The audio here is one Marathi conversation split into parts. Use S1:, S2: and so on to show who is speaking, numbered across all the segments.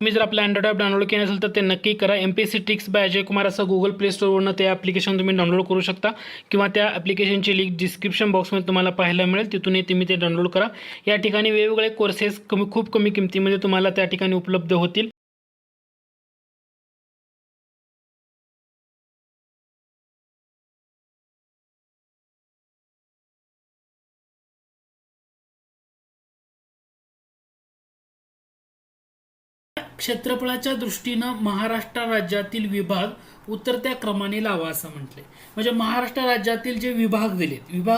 S1: तुम्ही जर आपला अँड्रॉइड ॲप डाउनलोड केलं असेल तर ते नक्की करा. MPSC tricks bye Ajay Kumar असं गुगल प्ले स्टोअरवरून ते ॲप्लिकेशन तुम्ही डाउनलोड करू शकता किंवा त्या ॲप्लिकेशनची लिंक डिस्क्रिप्शन बॉक्समध्ये तुम्हाला पाहायला मिळेल, तिथून तुम्ही ते डाउनलोड करा. या ठिकाणी वेगवेगळे कोर्सेस खूप कमी किमतीमध्ये तुम्हाला त्या ठिकाणी उपलब्ध होतील. क्षेत्रफळाच्या दृष्टीनं महाराष्ट्र राज्यातील विभाग उतरत्या क्रमाने लावा असं म्हटले. म्हणजे महाराष्ट्र राज्यातील जे विभाग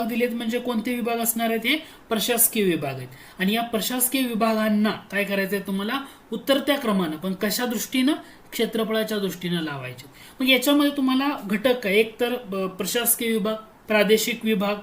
S1: दिलेत म्हणजे कोणते विभाग असणार आहेत? हे प्रशासकीय विभाग आहेत. आणि या प्रशासकीय विभागांना काय करायचंय तुम्हाला? उतरत्या क्रमानं, पण कशा दृष्टीनं? क्षेत्रफळाच्या दृष्टीनं लावायचे. मग याच्यामध्ये तुम्हाला घटक काय? एक तर प्रशासकीय विभाग, प्रादेशिक विभाग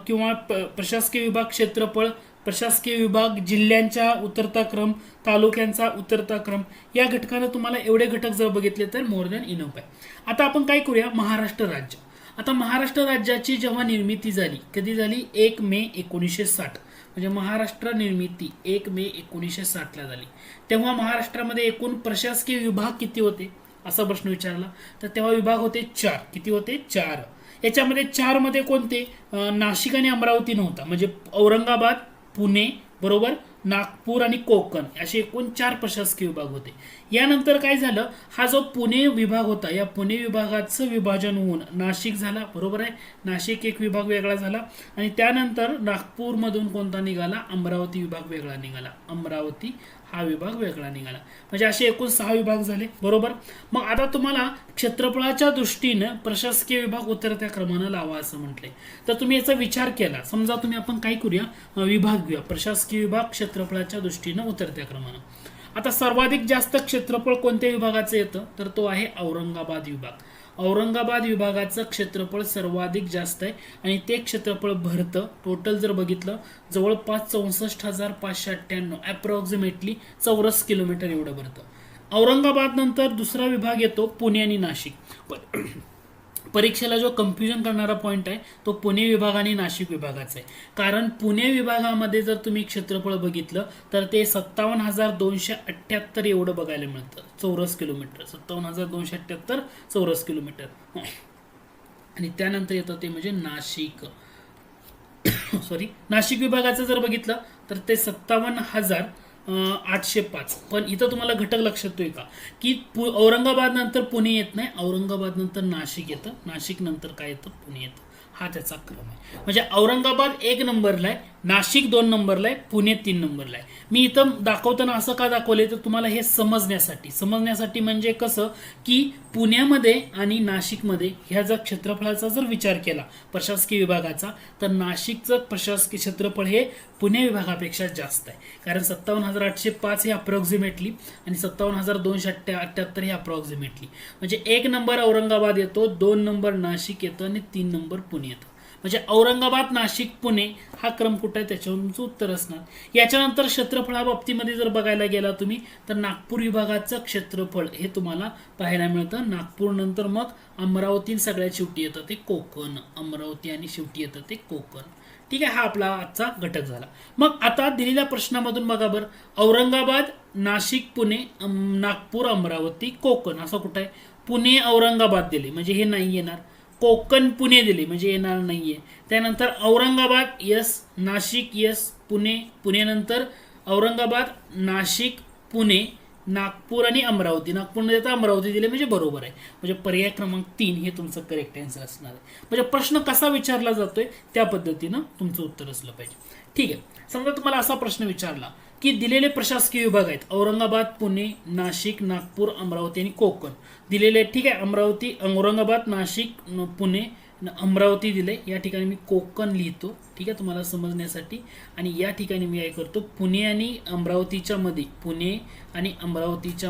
S1: किंवा प्रशासकीय विभाग क्षेत्रफळ, प्रशासकीय विभाग जिल्ह्यांचा उतरता क्रम, तालुक्यांचा उतरता क्रम. या घटकानं तुम्हाला एवढे घटक जर बघितले तर मोर दॅन इनफ आहे. आता आपण काय करूया? महाराष्ट्र राज्य. आता महाराष्ट्र राज्याची जेव्हा निर्मिती झाली, कधी झाली? 1 मे 1960. म्हणजे महाराष्ट्र निर्मिती 1 मे 1960 ला झाली. तेव्हा महाराष्ट्रामध्ये एकूण प्रशासकीय विभाग किती होते असा प्रश्न विचारला. तर तेव्हा विभाग होते 4. किती होते? 4. याच्यामध्ये 4 मध्ये कोणते? नाशिक आणि अमरावती नव्हता. म्हणजे औरंगाबाद, पुणे, बरोबर, नागपूर आणि कोकण असे एकूण 4 प्रशासकीय विभाग होते. यानंतर काय झालं? हा जो पुणे विभाग होता, या पुणे विभागाचं विभाजन होऊन नाशिक झाला, बरोबर आहे. नाशिक एक विभाग वेगळा झाला आणि त्यानंतर नागपूरमधून कोणता निघाला? अमरावती विभाग वेगळा निघाला. अमरावती हा विभाग वेगळा निघाला. म्हणजे असे एकूण 6 विभाग झाले, बरोबर. मग आता तुम्हाला क्षेत्रफळाच्या दृष्टीनं प्रशासकीय विभाग उतरत्या क्रमानं लावा असं म्हटलंय. तर तुम्ही याचा विचार केला, समजा तुम्ही आपण काय करूया? विभाग घेऊया. प्रशासकीय विभाग क्षेत्रफळाच्या दृष्टीनं उतरत्या क्रमानं. आता सर्वाधिक जास्त क्षेत्रफळ कोणत्या विभागाचं येतं? तर तो आहे औरंगाबाद विभाग. औरंगाबाद विभागाचं क्षेत्रफळ सर्वाधिक जास्त आहे आणि ते क्षेत्रफळ भरतं टोटल जर बघितलं जवळपास 64,598 अप्रॉक्सिमेटली चौरस किलोमीटर एवढं भरतं. औरंगाबाद नंतर दुसरा विभाग येतो पुणे आणि नाशिक. परीक्षेला जो कन्फ्युजन करणारा पॉईंट आहे तो पुणे विभाग आणि नाशिक विभागाचा आहे. कारण पुणे विभागामध्ये जर तुम्ही क्षेत्रफळ बघितलं तर ते 57,278 एवढं बघायला मिळतं चौरस किलोमीटर. 57,278 चौरस किलोमीटर. आणि त्यानंतर येतं ते म्हणजे नाशिक. नाशिक विभागाचं जर बघितलं तर ते 57,805. पण इथं तुम्हाला घटक लक्षात येतोय का की औरंगाबाद नंतर पुणे येत नाही, औरंगाबाद नंतर नाशिक येतं, नाशिक नंतर काय येतं? पुणे येतं. हा त्याचा क्रम आहे. म्हणजे औरंगाबाद 1 नंबरला आहे, नाशिक 2 नंबरला आहे, पुणे 3 नंबरला आहे. मी इथं दाखवताना असं का दाखवलंय तर तुम्हाला हे समजण्यासाठी म्हणजे कसं की पुण्यामध्ये आणि नाशिकमध्ये ह्या जर क्षेत्रफळाचा जर विचार केला प्रशासकीय विभागाचा तर नाशिकचं प्रशासकीय क्षेत्रफळ हे पुणे विभागापेक्षा जास्त आहे. कारण 57,805 हे अप्रॉक्सिमेटली आणि 57,278 हे अप्रॉक्सिमेटली. म्हणजे 1 नंबर औरंगाबाद येतो, 2 नंबर नाशिक येतं आणि 3 नंबर पुणे येतं. म्हणजे औरंगाबाद, नाशिक, पुणे हा क्रम कुठं आहे त्याच्यावर तुमचं उत्तर असणार. याच्यानंतर क्षेत्रफळा बाबतीमध्ये जर बघायला गेला तुम्ही तर नागपूर विभागाचं क्षेत्रफळ हे तुम्हाला पाहायला मिळतं. नागपूर नंतर मग अमरावती सगळ्यात शेवटी येतं ते कोकण. अमरावती आणि शेवटी येतं ते कोकण. ठीक आहे, हा आपला आजचा घटक झाला. मग आता दिलेल्या प्रश्नामधून बघा बरं, औरंगाबाद, नाशिक, पुणे, नागपूर, अमरावती, कोकण असं कुठं आहे? पुणे औरंगाबाद दिले म्हणजे हे नाही येणार. कोकण पुणे दिले म्हणजे येणार नाहीये. त्यानंतर औरंगाबाद यस, नाशिक यस, पुणे नंतर औरंगाबाद, नाशिक, पुणे, नागपूर आणि अमरावती. नागपूरमध्ये तर अमरावती दिले म्हणजे बरोबर आहे. म्हणजे पर्याय क्रमांक 3 हे तुमचं करेक्ट आन्सर असणार आहे. म्हणजे प्रश्न कसा विचारला जातोय त्या पद्धतीनं तुमचं उत्तर असलं पाहिजे. ठीक आहे, समजा तुम्हाला असा प्रश्न विचारला की दिलेले प्रशासकीय विभाग आहेत औरंगाबाद, पुणे, नाशिक, नागपूर, अमरावती आणि कोकण दिलेले. ठीक आहे, औरंगाबाद, नाशिक, पुणे, अमरावती दिले. या ठिकाणी मी कोकण लिहितो, ठीक आहे, तुम्हाला समजण्यासाठी. आणि या ठिकाणी मी काय करतो, पुणे आणि अमरावतीच्या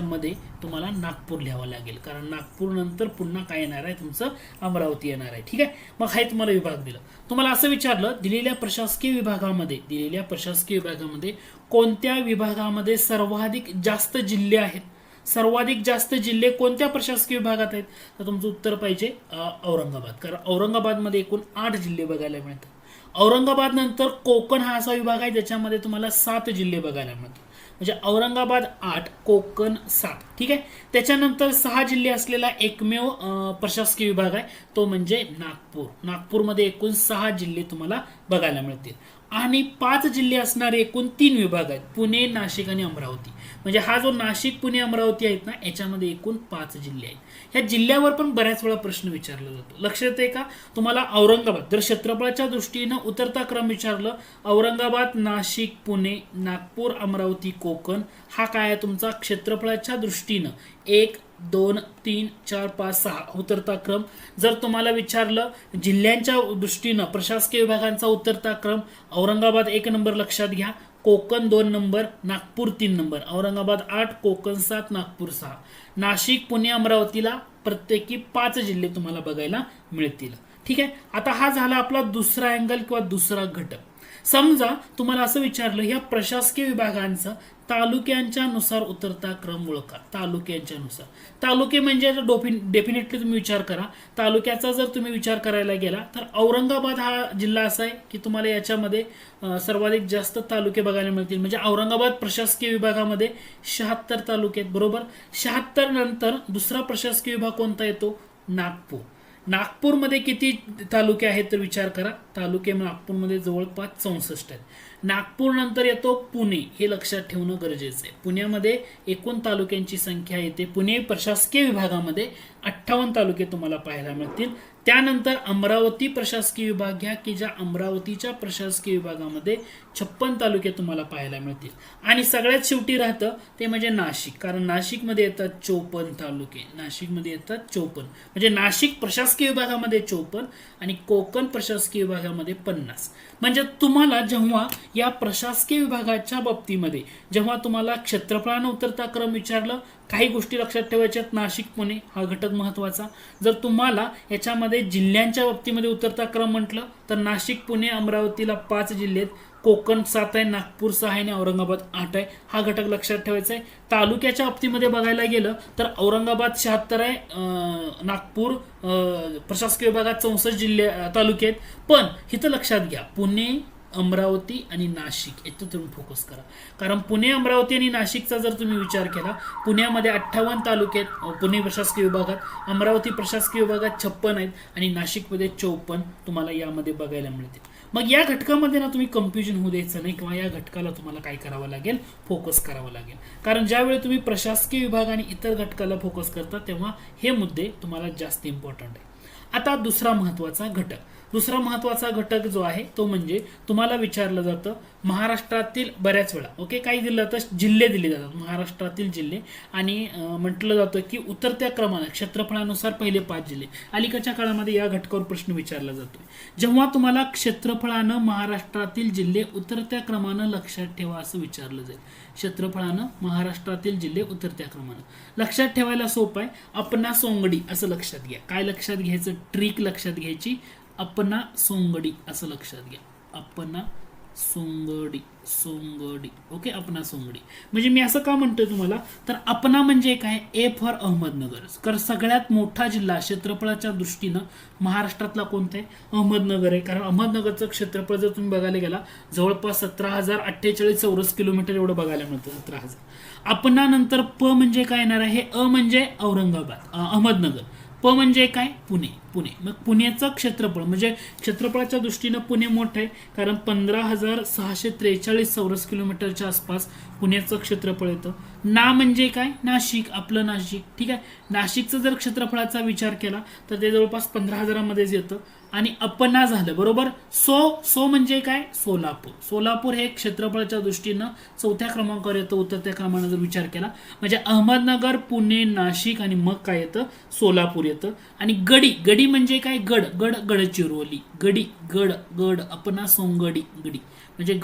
S1: मध्ये तुम्हाला नागपूर लिहावं लागेल. कारण नागपूर नंतर पुन्हा काय येणार आहे? तुमचं अमरावती येणार आहे. ठीक आहे, मग हे तुम्हाला विभाग दिलं. तुम्हाला असं विचारलं दिलेल्या प्रशासकीय विभागामध्ये कोणत्या विभागामध्ये सर्वाधिक जास्त जिल्हे आहेत? सर्वाधिक जास्त जिल्हे कोणत्या प्रशासकीय विभागात आहेत? तर तुमचं उत्तर पाहिजे औरंगाबाद. कारण औरंगाबादमध्ये एकूण 8 जिल्हे बघायला मिळतात. औरंगाबाद नंतर कोकण हा असा विभाग आहे ज्याच्यामध्ये तुम्हाला 7 जिल्हे बघायला मिळतात. म्हणजे औरंगाबाद 8, कोकण 7. ठीक आहे. त्याच्यानंतर 6 जिल्हे असलेला एकमेव प्रशासकीय विभाग आहे तो म्हणजे नागपूर. नागपूरमध्ये एकूण 6 जिल्हे तुम्हाला बघायला मिळतील. आणि 5 जिल्हे असणारे एकूण 3 विभाग आहेत, पुणे, नाशिक आणि अमरावती. म्हणजे हा जो नाशिक, पुणे, अमरावती आहेत ना, याच्यामध्ये एकूण 5 जिल्हे आहेत. ह्या जिल्ह्यावर पण बऱ्याच वेळा प्रश्न विचारला जातो. लक्षात येते का तुम्हाला? औरंगाबाद जर क्षेत्रफळाच्या दृष्टीनं उतरता क्रम विचारलं, औरंगाबाद, नाशिक, पुणे, नागपूर, अमरावती, कोकण, हा काय आहे तुमचा क्षेत्रफळाच्या दृष्टीनं 1, 2, 3, 4, 5, 6 उतरता क्रम. जर तुम्हाला विचारलं जिल्ह्यांच्या दृष्टीनं प्रशासकीय विभागांचा उतरता क्रम, औरंगाबाद 1 नंबर लक्षात घ्या, कोकण 2 नंबर, नागपूर 3 नंबर, औरंगाबाद 8, कोकण 7, नागपूर 6. नाशिक, पुणे, अमरावतीला प्रत्येकी 5 जिल्हे तुम्हाला बघायला मिळतील. ठीक आहे. आता हा झाला आपला दुसरा अँगल किंवा दुसरा घटक. समजा तुम्हाला असं विचारलं या प्रशासकीय विभागांचा तालुक्यांच्या नुसार उतरता क्रम ओळखा. तालुक्यांच्या नुसार, तालुके म्हणजे डेफिनेटली तुम्ही विचार करा. तालुक्याचा जर तुम्ही विचार करायला गेला तर औरंगाबाद हा जिल्हा असा आहे की तुम्हाला याच्यामध्ये सर्वाधिक जास्त तालुके बघायला मिळतील. म्हणजे औरंगाबाद प्रशासकीय विभागामध्ये 76 तालुके आहेत. बरोबर. 76 नंतर दुसरा प्रशासकीय विभाग कोणता येतो? नागपूर. नागपूरमध्ये किती तालुके आहेत तर विचार करा. तालुके नागपूरमध्ये जवळपास 64 आहेत. नागपूर नंतर येतो पुणे, हे लक्षात ठेवणं गरजेचं आहे. पुण्यामध्ये एकूण तालुक्यांची संख्या येते. पुणे प्रशासकीय विभागामध्ये 58 तालुके तुम्हाला पाहायला मिळतील. त्यानंतर अमरावती प्रशासकीय विभाग घ्या की ज्या अमरावतीच्या प्रशासकीय विभागामध्ये 56 तालुके तुम्हाला पाहायला मिळतील. आणि सगळ्यात शेवटी राहतं ते म्हणजे नाशिक, कारण नाशिकमध्ये येतात 54 तालुके. नाशिकमध्ये येतात 54, म्हणजे नाशिक प्रशासकीय विभागामध्ये 54 आणि कोकण प्रशासकीय विभागामध्ये 50. म्हणजे तुम्हाला जेव्हा या प्रशासकीय विभागाच्या बाबतीमध्ये जेव्हा तुम्हाला क्षेत्रफळानं उतरता क्रम विचारलं, काही गोष्टी लक्षात ठेवायच्यात. नाशिक, पुणे हा घटक महत्वाचा. जर तुम्हाला याच्यामध्ये जिल्ह्यांच्या बाबतीमध्ये उतरता क्रम म्हटलं तर नाशिक, पुणे, अमरावतीला 5 जिल्हे आहेत, कोकण 7 आहे, नागपूर 6 आहे आणि औरंगाबाद 8 आहे. हा घटक लक्षात ठेवायचा आहे. तालुक्याच्या बाबतीमध्ये बघायला गेलं तर औरंगाबाद 76 आहे, नागपूर प्रशासकीय विभागात 64 जिल्हे तालुके आहेत. पण इथं लक्षात घ्या पुणे, अमरावती आणि नाशिक याचं तुम्ही फोकस करा. कारण पुणे, अमरावती आणि नाशिकचा जर तुम्ही विचार केला, पुण्यामध्ये 58 तालुके आहेत पुणे प्रशासकीय विभागात, अमरावती प्रशासकीय विभागात 56 आहेत आणि नाशिकमध्ये 54 तुम्हाला यामध्ये बघायला मिळतील. मग या घटकामध्ये ना तुम्ही कन्फ्युजन होऊ द्यायचं नाही किंवा या घटकाला तुम्हाला काय करावं लागेल? फोकस करावं लागेल. कारण ज्यावेळी तुम्ही प्रशासकीय विभाग आणि इतर घटकाला फोकस करता तेव्हा हे मुद्दे तुम्हाला जास्त इम्पॉर्टंट आहे. आता दुसरा महत्वाचा घटक जो आहे तो म्हणजे तुम्हाला विचारलं जातं महाराष्ट्रातील बऱ्याच वेळा ओके काही दिलं तर जिल्हे दिले जातात, महाराष्ट्रातील जिल्हे, आणि म्हटलं जातं की उतरत्या क्रमाने क्षेत्रफळानुसार पहिले 5 जिल्हे. अलीकडच्या काळामध्ये या घटकावर प्रश्न विचारला जातोय. जेव्हा तुम्हाला क्षेत्रफळानं महाराष्ट्रातील जिल्हे उतरत्या क्रमानं लक्षात ठेवा असं विचारलं जाईल. क्षेत्रफळानं महाराष्ट्रातील जिल्हे उतरत्या क्रमानं लक्षात ठेवायला सोपं आहे. अपना सोंगडी असं लक्षात घ्या. काय लक्षात घ्यायचं? ट्रिक लक्षात घ्यायची. अपना सोंगडी असं लक्षात घ्या. अपना सोंगडी, सोंगडी ओके. अपना सोंगडी म्हणजे मी असं का म्हणतोय तुम्हाला तर अपना म्हणजे काय? A for Ahmednagar. तर सगळ्यात मोठा जिल्हा क्षेत्रफळाच्या दृष्टीनं महाराष्ट्रातला कोणता आहे? अहमदनगर आहे. कारण अहमदनगरचं क्षेत्रफळ जर तुम्ही बघायला गेला जवळपास 17,048 चौरस किलोमीटर एवढं बघायला मिळतं. 17,000. अपना नंतर प म्हणजे काय येणार आहे? अ म्हणजे औरंगाबाद, अहमदनगर. प म्हणजे काय? पुणे. मग पुण्याचं क्षेत्रफळ म्हणजे क्षेत्रफळाच्या दृष्टीनं पुणे मोठं आहे कारण 15,643 चौरस किलोमीटरच्या आसपास पुण्याचं क्षेत्रफळ येतं. ना म्हणजे काय? नाशिक, आपलं नाशिक. ठीक आहे. नाशिकचं जर क्षेत्रफळाचा विचार केला तर ते जवळपास 15,000मध्येच येतं. आणि अपना झालं बरोबर. सो म्हणजे काय? सोलापूर हे क्षेत्रफळाच्या दृष्टीनं 4थ्या क्रमांकावर येतं उतरत्या क्रमानं जर विचार केला. म्हणजे अहमदनगर, पुणे, नाशिक आणि मग काय येतं? सोलापूर येतं. आणि गडी म्हणजे काय? गडचिरोली. गड अपना सोंगडी गडी म्हणजे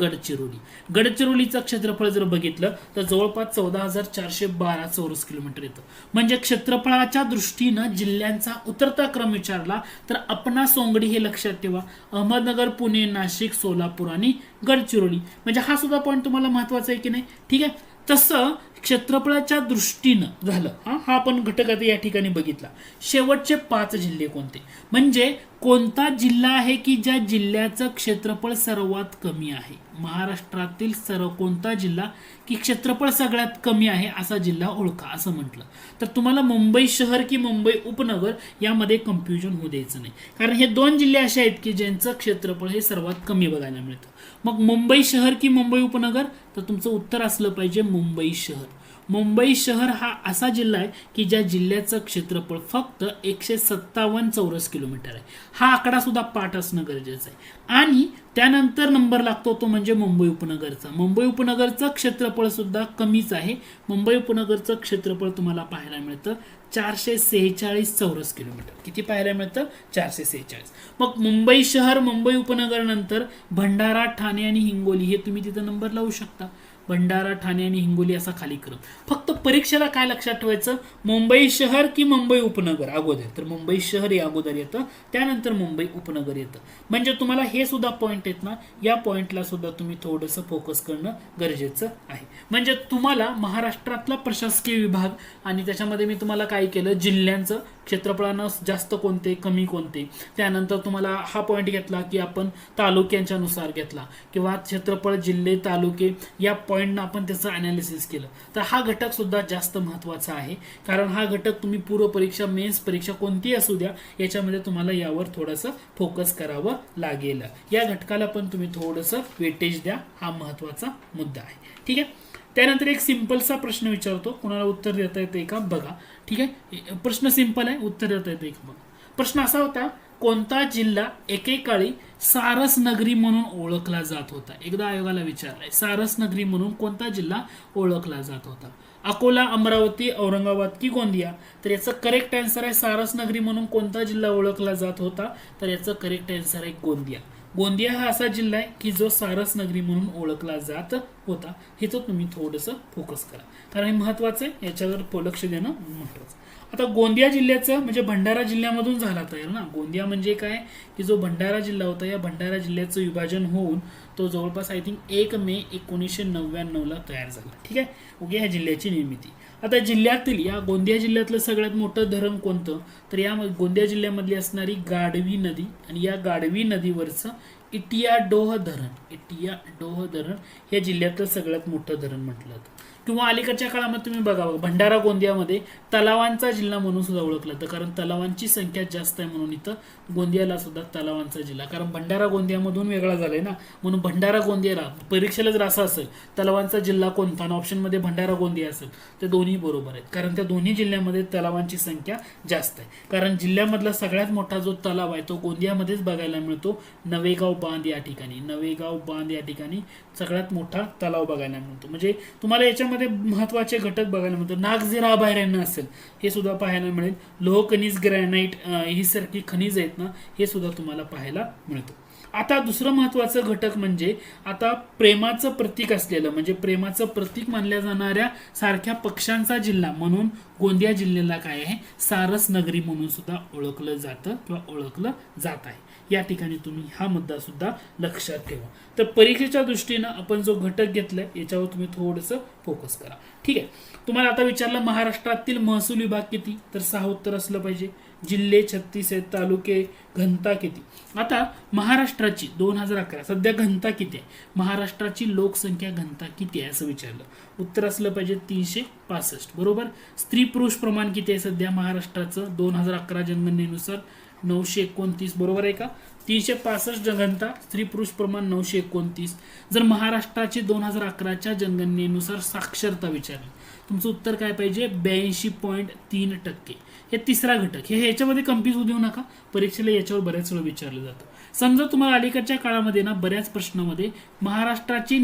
S1: गडचिरोलीचं क्षेत्रफळ जर बघितलं तर जवळपास 14,412 चौरस किलोमीटर येतं. म्हणजे क्षेत्रफळाच्या दृष्टीनं जिल्ह्यांचा उतरता क्रम विचारला तर अपना सोंगडी हे लक्षात ठेवा. अहमदनगर, पुणे, नाशिक, सोलापूर आणि गडचिरोली. म्हणजे हा सुद्धा पॉईंट तुम्हाला महत्वाचा आहे की नाही? ठीक आहे. तसं क्षेत्रफळाच्या दृष्टीनं झालं. हा आपण घटक आता या ठिकाणी बघितला. शेवटचे 5 जिल्हे कोणते? म्हणजे कोणता जिल्हा आहे की ज्या जिल्ह्याचं क्षेत्रफळ सर्वात कमी आहे? महाराष्ट्रातील कोणता जिल्हा की क्षेत्रफळ सगळ्यात कमी आहे असा जिल्हा ओळखा असं म्हटलं तर तुम्हाला मुंबई शहर की मुंबई उपनगर यामध्ये कन्फ्युजन होऊ द्यायचं नाही, कारण हे दोन जिल्हे असे आहेत की ज्यांचं क्षेत्रफळ हे सर्वात कमी बघायला मिळतं. मग मुंबई शहर की मुंबई उपनगर, तर तुमचं उत्तर असलं पाहिजे मुंबई शहर. मुंबई शहर हा असा जिल्हा आहे की ज्या जिल्ह्याचं क्षेत्रफळ फक्त 157 चौरस किलोमीटर आहे. हा आकडा सुद्धा पाठ असणं गरजेचं आहे. आणि त्यानंतर नंबर लागतो तो म्हणजे मुंबई उपनगरचा. मुंबई उपनगरचं क्षेत्रफळ सुद्धा कमीच आहे. मुंबई उपनगरचं क्षेत्रफळ तुम्हाला पाहायला मिळतं 446 चौरस किलोमीटर. किती पाहायला मिळतं? 446. मग मुंबई शहर मुंबई उपनगर नंतर भंडारा, ठाणे आणि हिंगोली हे तुम्ही तिथं नंबर लावू शकता. भंडारा, ठाणे आणि हिंगोली असा खाली क्रम. फक्त परीक्षेला काय लक्षात ठेवायचं, मुंबई शहर की मुंबई उपनगर अगोदर, तर मुंबई शहर हे अगोदर येतं, त्यानंतर मुंबई उपनगर येतं. म्हणजे तुम्हाला हे सुद्धा पॉईंट आहेत ना, या पॉईंटला सुद्धा तुम्ही थोडंसं फोकस करणं गरजेचं आहे. म्हणजे तुम्हाला महाराष्ट्रातला प्रशासकीय विभाग आणि त्याच्यामध्ये मी तुम्हाला काय केलं, जिल्ह्यांचं क्षेत्रफळानं जास्त कोणते कमी कोणते, त्यानंतर तुम्हाला हा पॉईंट घेतला की आपण तालुक्यांच्या नुसार घेतला किंवा क्षेत्रफळ जिल्हे तालुके या पॉईंटनं आपण त्याचं अनालिसिस केलं. तर हा घटक सुद्धा जास्त महत्त्वाचा आहे, कारण हा घटक तुम्ही पूर्व परीक्षा मेन्स परीक्षा कोणतीही असू द्या याच्यामध्ये तुम्हाला यावर थोडंसं फोकस करावं लागेल. या घटकाला पण तुम्ही थोडंसं वेटेज द्या, हा महत्त्वाचा मुद्दा आहे. ठीक आहे. त्यानंतर एक सिंपलचा प्रश्न विचारतो, कुणाला उत्तर देता येते का बघा. ठीक आहे, प्रश्न सिंपल आहे, उत्तर देता येते का बघा. प्रश्न असा होता, कोणता जिल्हा एकेकाळी सारस नगरी म्हणून ओळखला जात होता? एकदा आयोगाला विचारलाय, सारस नगरी म्हणून कोणता जिल्हा ओळखला जात होता? अकोला, अमरावती, औरंगाबाद की गोंदिया? तर याचं करेक्ट आन्सर आहे सारस नगरी म्हणून कोणता जिल्हा ओळखला जात होता, तर याचं करेक्ट आन्सर आहे गोंदिया. गोंदिया हा असा जिल्हा आहे की जो सारस नगरी म्हणून ओळखला जात होता. ह्याचं तुम्ही थोडंसं फोकस करा, कारण हे महत्वाचं आहे, याच्यावर लक्ष देणं महत्वाचं. आता गोंदिया जिल्ह्याचं म्हणजे भंडारा जिल्ह्यामधून झाला तयार ना. गोंदिया म्हणजे काय की जो भंडारा जिल्हा होता, या भंडारा जिल्ह्याचं विभाजन होऊन तो जवळपास आय थिंक 1 मे 1999 तयार झाला. ठीक आहे, ओके, ह्या जिल्ह्याची निर्मिती. आता जिल्ह्यातील या गोंदिया जिल्ह्यातलं सगळ्यात मोठं धरण कोणतं, तर या गोंदिया जिल्ह्यामधली असणारी गाढवी नदी, आणि या गाढवी नदीवरचं इटियाडोह धरण, इटियाडोह धरण या जिल्ह्यातलं सगळ्यात मोठं धरण म्हटलं जातं. किंवा अलीकडच्या काळामध्ये तुम्ही बघा, भंडारा गोंदियामध्ये तलावांचा जिल्हा म्हणून सुद्धा ओळखला जातं, कारण तलावांची संख्या जास्त आहे म्हणून इथं गोंदियाला सुद्धा तलावांचा जिल्हा, कारण भंडारा गोंदियामधून वेगळा झालाय ना, म्हणून भंडारा गोंदियाला परीक्षेला जर असं असेल तलावांचा जिल्हा कोणता आणि ऑप्शनमध्ये भंडारा गोंदिया असेल तर दोन्ही बरोबर आहेत, कारण त्या दोन्ही जिल्ह्यामध्ये तलावांची संख्या जास्त आहे. कारण जिल्ह्यामधला सगळ्यात मोठा जो तलाव आहे तो गोंदियामध्येच बघायला मिळतो, नवेगाव बांध या ठिकाणी. नवेगाव बांध या ठिकाणी सगळ्यात मोठा तलाव बघायला मिळतो. म्हणजे तुम्हाला याच्यामध्ये महत्वाचे घटक बघायला मिळतो. नागझिरा अभयारण्य असेल हे सुद्धा पाहायला मिळेल. लोह खनिज, ग्रॅनाइट ही सारखी खनिज आहेत ना, हे सुद्धा तुम्हाला पाहायला मिळतं. आता दुसरं महत्वाचं घटक म्हणजे आता प्रेमाचं प्रतीक असलेलं, म्हणजे प्रेमाचं प्रतीक मानल्या जाणाऱ्या सारख्या पक्ष्यांचा जिल्हा म्हणून गोंदिया जिल्ह्याला काय आहे, सारस नगरी म्हणून सुद्धा ओळखलं जातं किंवा ओळखलं जात आहे. या ठिकाणी तुम्ही हा मुद्दा सुद्धा लक्षात ठेवा. तर परीक्षेच्या दृष्टीनं आपण जो घटक घेतलाय याच्यावर तुम्ही थोडंसं फोकस करा. ठीक आहे. तुम्हाला आता विचारलं महाराष्ट्रातील महसूल विभाग किती, तर 6 उत्तर असलं पाहिजे. जिल्हे 36 आहेत, तालुके, घनता किती. आता महाराष्ट्राची 2011 सध्या घनता किती आहे, महाराष्ट्राची लोकसंख्या घनता किती आहे असं विचारलं, उत्तर असलं पाहिजे 365. बरोबर. स्त्री पुरुष प्रमाण किती आहे सध्या महाराष्ट्राचं 2011 जनगणनेनुसार 929. बरोबर आहे का. 365 जनगणता, स्त्री पुरुष प्रमाण 929. जर महाराष्ट्राची 2011च्या जनगणनेनुसार साक्षरता विचारली, तुमचं उत्तर काय पाहिजे 82.3%. हे तिसरा घटक. हे ह्याच्यामध्ये कन्फ्यूज होऊ देऊ नका, परीक्षेला याच्यावर बऱ्याच वेळा विचारलं जातं. समजा तुम्हाला अलीकडच्या काळामध्ये ना बऱ्याच प्रश्नामध्ये महाराष्ट्राची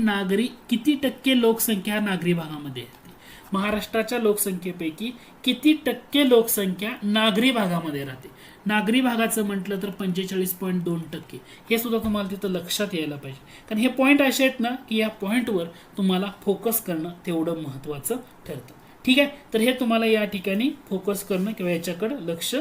S1: किती टक्के लोकसंख्या नागरी भागामध्ये आहे, महाराष्ट्राच्या लोकसंख्येपैकी किती टक्के लोकसंख्या नागरी भागामध्ये राहते. नागरी भागाचं म्हटलं तर 45.2%. हे सुद्धा तुम्हाला तिथं लक्षात यायला पाहिजे, कारण हे पॉईंट असे आहेत ना की या पॉईंटवर तुम्हाला फोकस करणं तेवढं महत्त्वाचं ठरतं. ठीक आहे. तर हे तुम्हाला या ठिकाणी फोकस करणं किंवा याच्याकडे लक्ष